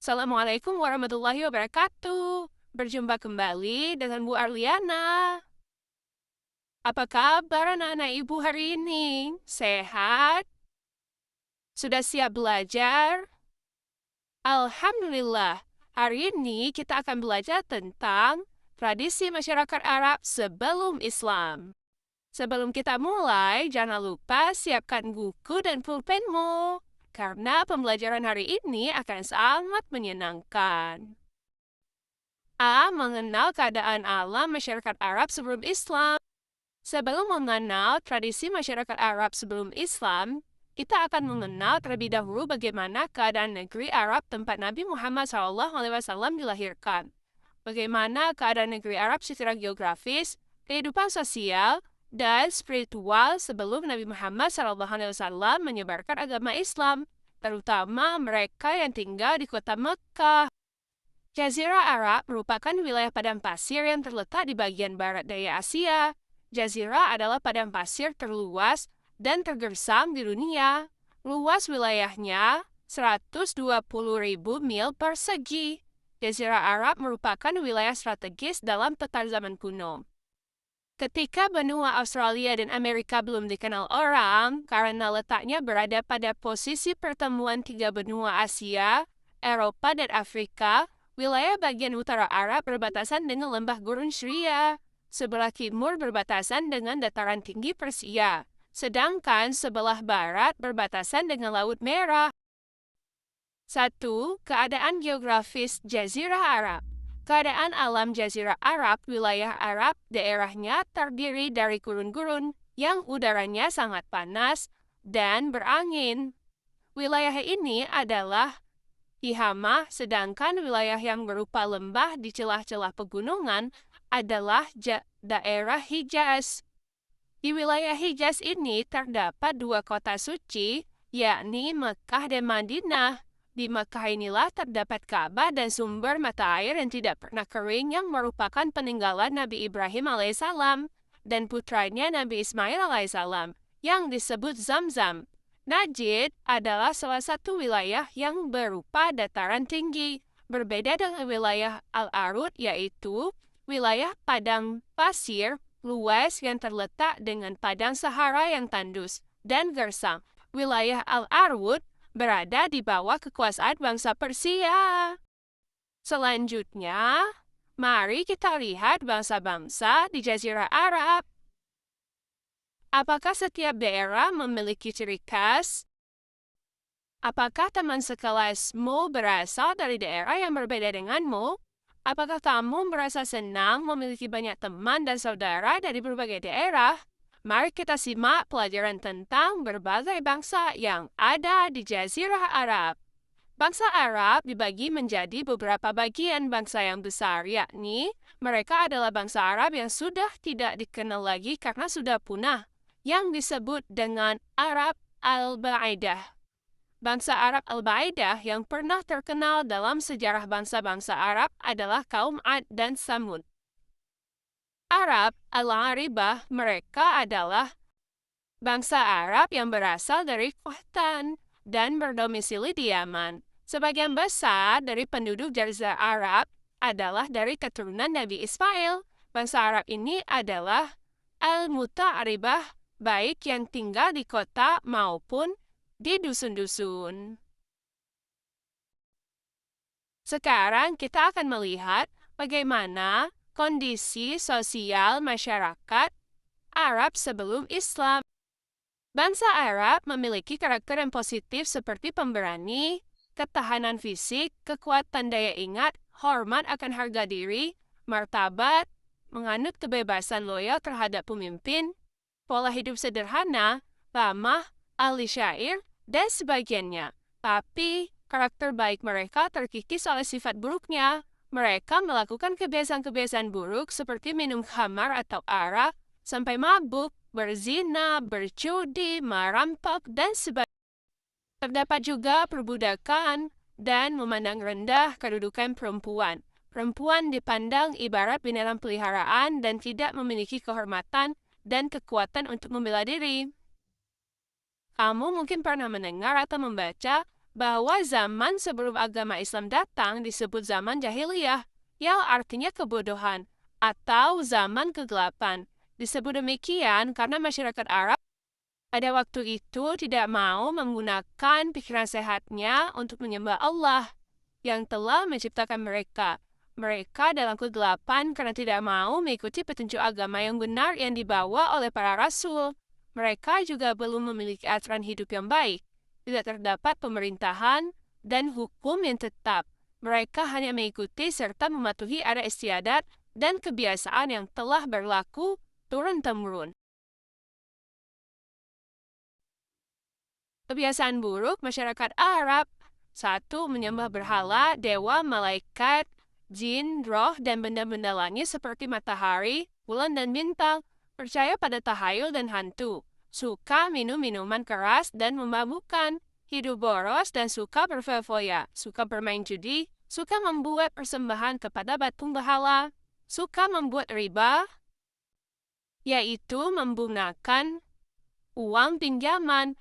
Assalamualaikum warahmatullahi wabarakatuh. Berjumpa kembali dengan Bu Arliana. Apa kabar anak-anak ibu hari ini? Sehat? Sudah siap belajar? Alhamdulillah. Hari ini kita akan belajar tentang tradisi masyarakat Arab sebelum Islam. Sebelum kita mulai, jangan lupa siapkan buku dan pulpenmu, karena pembelajaran hari ini akan sangat menyenangkan. A. Mengenal keadaan alam masyarakat Arab sebelum Islam. Sebelum mengenal tradisi masyarakat Arab sebelum Islam, kita akan mengenal terlebih dahulu bagaimana keadaan negeri Arab tempat Nabi Muhammad SAW dilahirkan. Bagaimana keadaan negeri Arab secara geografis, kehidupan sosial, dan spiritual sebelum Nabi Muhammad SAW menyebarkan agama Islam, terutama mereka yang tinggal di kota Mekah. Jazirah Arab merupakan wilayah padang pasir yang terletak di bagian barat daya Asia. Jazirah adalah padang pasir terluas dan tergersang di dunia. Luas wilayahnya 120.000 mil persegi. Jazirah Arab merupakan wilayah strategis dalam peta zaman kuno. Ketika benua Australia dan Amerika belum dikenal orang, karena letaknya berada pada posisi pertemuan tiga benua Asia, Eropa, dan Afrika, wilayah bagian utara Arab berbatasan dengan lembah gurun Syria. Sebelah timur berbatasan dengan dataran tinggi Persia, sedangkan sebelah barat berbatasan dengan Laut Merah. 1. Keadaan geografis Jazirah Arab. Keadaan alam Jazirah Arab, wilayah Arab, daerahnya terdiri dari gurun-gurun yang udaranya sangat panas dan berangin. Wilayah ini adalah Tihamah, sedangkan wilayah yang berupa lembah di celah-celah pegunungan adalah daerah Hijaz. Di wilayah Hijaz ini terdapat dua kota suci, yakni Mekah dan Madinah. Di Mekah inilah terdapat Ka'bah dan sumber mata air yang tidak pernah kering yang merupakan peninggalan Nabi Ibrahim alaihissalam dan putranya Nabi Ismail alaihissalam yang disebut Zamzam. Najd adalah salah satu wilayah yang berupa dataran tinggi, berbeda dengan wilayah Al-Arud, yaitu wilayah padang pasir luas yang terletak dengan padang Sahara yang tandus dan gersang. Wilayah Al-Arud berada di bawah kekuasaan bangsa Persia. Selanjutnya, mari kita lihat bangsa-bangsa di Jazirah Arab. Apakah setiap daerah memiliki ciri khas? Apakah teman sekelasmu berasal dari daerah yang berbeda denganmu? Apakah kamu merasa senang memiliki banyak teman dan saudara dari berbagai daerah? Mari kita simak pelajaran tentang berbagai bangsa yang ada di Jazirah Arab. Bangsa Arab dibagi menjadi beberapa bagian bangsa yang besar, yakni mereka adalah bangsa Arab yang sudah tidak dikenal lagi karena sudah punah, yang disebut dengan Arab Al-Ba'idah. Bangsa Arab Al-Ba'idah yang pernah terkenal dalam sejarah bangsa-bangsa Arab adalah kaum Ad dan Samud. Arab Al-Aribah, mereka adalah bangsa Arab yang berasal dari Qahtan dan berdomisili di Yaman. Sebagian besar dari penduduk Jazirah Arab adalah dari keturunan Nabi Ismail. Bangsa Arab ini adalah Al-Muta'aribah, baik yang tinggal di kota maupun di dusun-dusun. Sekarang kita akan melihat bagaimana kondisi sosial masyarakat Arab sebelum Islam. Bangsa Arab memiliki karakter yang positif seperti pemberani, ketahanan fisik, kekuatan daya ingat, hormat akan harga diri, martabat, menganut kebebasan loyal terhadap pemimpin, pola hidup sederhana, ramah, ahli syair, dan sebagainya. Tapi, karakter baik mereka terkikis oleh sifat buruknya. Mereka melakukan kebiasaan-kebiasaan buruk seperti minum khamar atau arak, sampai mabuk, berzina, berjudi, merampok, dan sebagainya. Terdapat juga perbudakan dan memandang rendah kedudukan perempuan. Perempuan dipandang ibarat binatang peliharaan dan tidak memiliki kehormatan dan kekuatan untuk membela diri. Kamu mungkin pernah mendengar atau membaca bahwa zaman sebelum agama Islam datang disebut zaman jahiliyah, yang artinya kebodohan, atau zaman kegelapan. Disebut demikian karena masyarakat Arab pada waktu itu tidak mau menggunakan pikiran sehatnya untuk menyembah Allah yang telah menciptakan mereka. Mereka dalam kegelapan karena tidak mau mengikuti petunjuk agama yang benar yang dibawa oleh para rasul. Mereka juga belum memiliki aturan hidup yang baik. Tidak terdapat pemerintahan dan hukum yang tetap. Mereka hanya mengikuti serta mematuhi adat istiadat dan kebiasaan yang telah berlaku turun-temurun. Kebiasaan buruk masyarakat Arab. 1. Menyembah berhala, dewa, malaikat, jin, roh, dan benda-benda langit seperti matahari, bulan, dan bintang. Percaya pada tahayul dan hantu. Suka minum minuman keras dan memabukkan. Hidup boros dan suka berfoya-foya. Suka bermain judi. Suka membuat persembahan kepada batu berhala. Suka membuat riba, yaitu menggunakan uang pinjaman.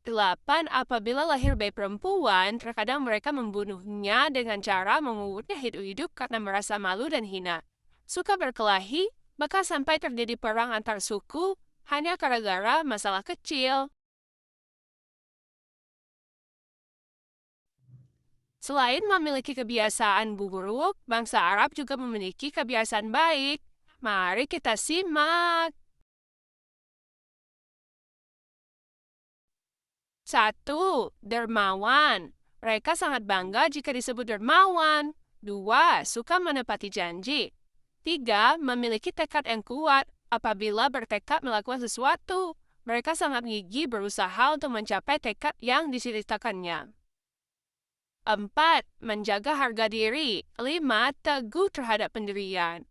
8. Apabila lahir bayi perempuan, terkadang mereka membunuhnya dengan cara mengurutnya hidup-hidup karena merasa malu dan hina. Suka berkelahi, maka sampai terjadi perang antar suku hanya gara-gara masalah kecil. Selain memiliki kebiasaan buruk, bangsa Arab juga memiliki kebiasaan baik. Mari kita simak. 1. Dermawan. Mereka sangat bangga jika disebut dermawan. 2. Suka menepati janji. 3. Memiliki tekad yang kuat. Apabila bertekad melakukan sesuatu, mereka sangat gigih berusaha untuk mencapai tekad yang diceritakannya. 4. Menjaga harga diri. 5. Teguh terhadap pendirian.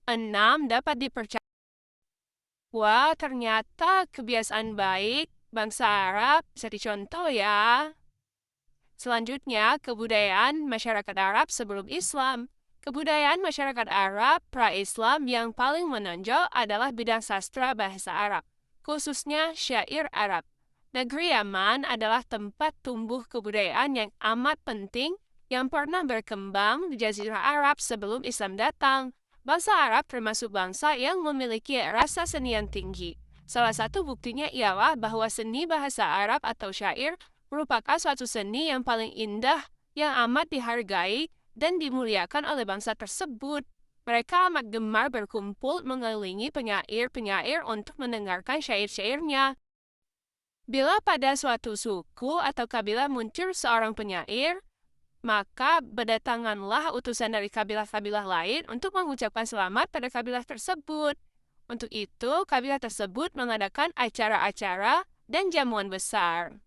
6. Dapat dipercaya. Wah, ternyata kebiasaan baik bangsa Arab bisa dicontoh ya. Selanjutnya, kebudayaan masyarakat Arab sebelum Islam. Kebudayaan masyarakat Arab pra-Islam yang paling menonjol adalah bidang sastra bahasa Arab, khususnya syair Arab. Negeri Yaman adalah tempat tumbuh kebudayaan yang amat penting yang pernah berkembang di Jazirah Arab sebelum Islam datang. Bangsa Arab termasuk bangsa yang memiliki rasa seni yang tinggi. Salah satu buktinya ialah bahwa seni bahasa Arab atau syair merupakan suatu seni yang paling indah, yang amat dihargai dan dimuliakan oleh bangsa tersebut. Mereka amat gemar berkumpul mengelilingi penyair-penyair untuk mendengarkan syair-syairnya. Bila pada suatu suku atau kabilah muncul seorang penyair, maka berdatanganlah utusan dari kabilah-kabilah lain untuk mengucapkan selamat pada kabilah tersebut. Untuk itu, kabilah tersebut mengadakan acara-acara dan jamuan besar.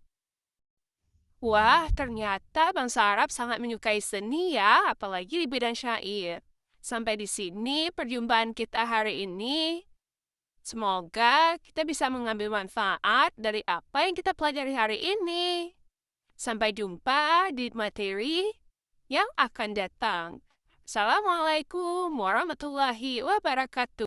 Wah, ternyata bangsa Arab sangat menyukai seni ya, apalagi di bidang syair. Sampai di sini perjumpaan kita hari ini. Semoga kita bisa mengambil manfaat dari apa yang kita pelajari hari ini. Sampai jumpa di materi yang akan datang. Assalamualaikum warahmatullahi wabarakatuh.